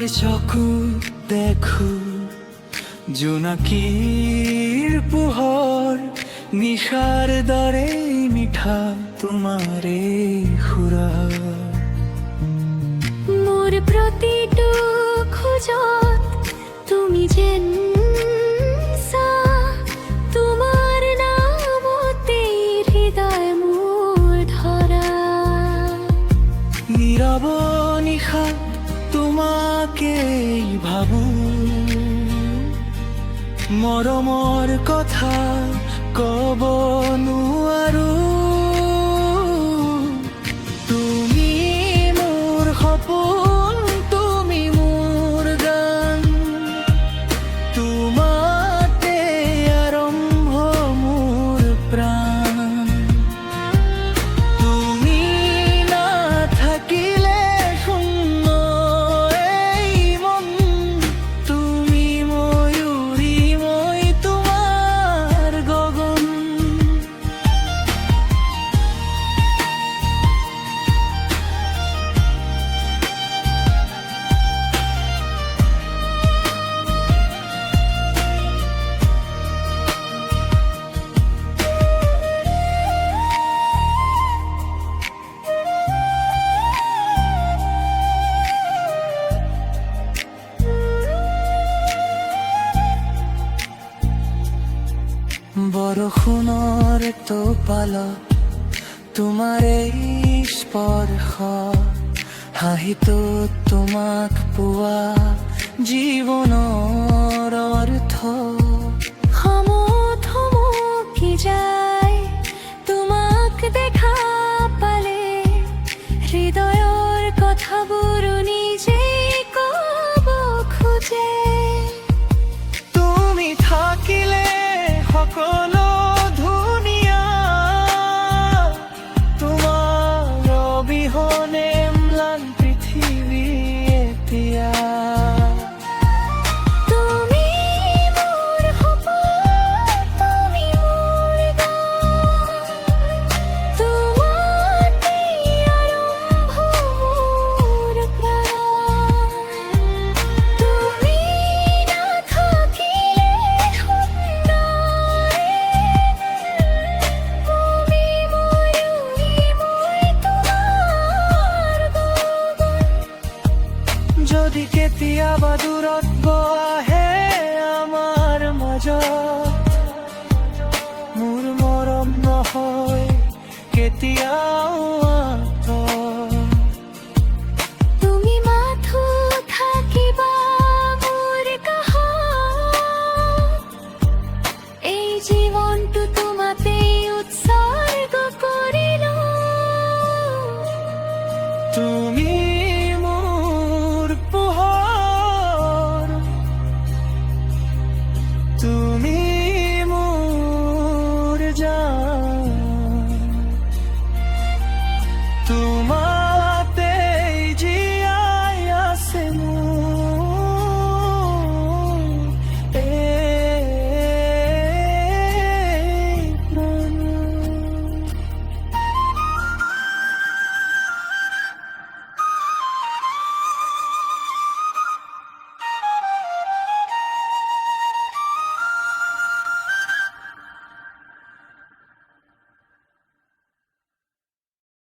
চকু দেখো জোনাকির পোহর, নিশার দরে মিঠা তোমারে খুরা। মোর প্ৰতিটো খোজত তুমি যেন তোমার নামতে হৃদয় মোৰ ধৰা। নীরব নিশা তোমাকেই ভাবো, মৰমৰ কথা কব নোৱাৰো। তুমি মোৰ সপোন, তুমি মোৰ গান, তোমাতে আৰম্ভ মোৰ প্ৰাণ। তুমি নাথাকিলে শূন্য এই মন, তুমি ময়ূৰী মই তোমাৰ গগন। বৰষুণৰ টোপালত তোমাৰ এই স্পৰ্শ, হাঁহিটো তোমাক পোৱা জীৱনৰ অৰ্থ। থমকি যায় তোমাক দেখা পালে, হৃদয়ৰ কথাবোৰ নিজেই ক'ব খোজে। তুমি থাকিলে সকলো ধুনীয়া, তোমাৰ অবিহনে ম্লান পৃথিৱী এতিয়া। তুমি মোৰ সপোন, তুমি মোৰ গান, তোমাতে আৰম্ভ মোৰ প্ৰাণ। তুমি নাথাকিলে শূন্য তুমি ময়ূৰী মই তোমাৰ গগন। যদি কেতিয়াবা দূৰত্ব আহে আমাৰ মাজত, মোৰ মৰম নহয় কেতিয়াও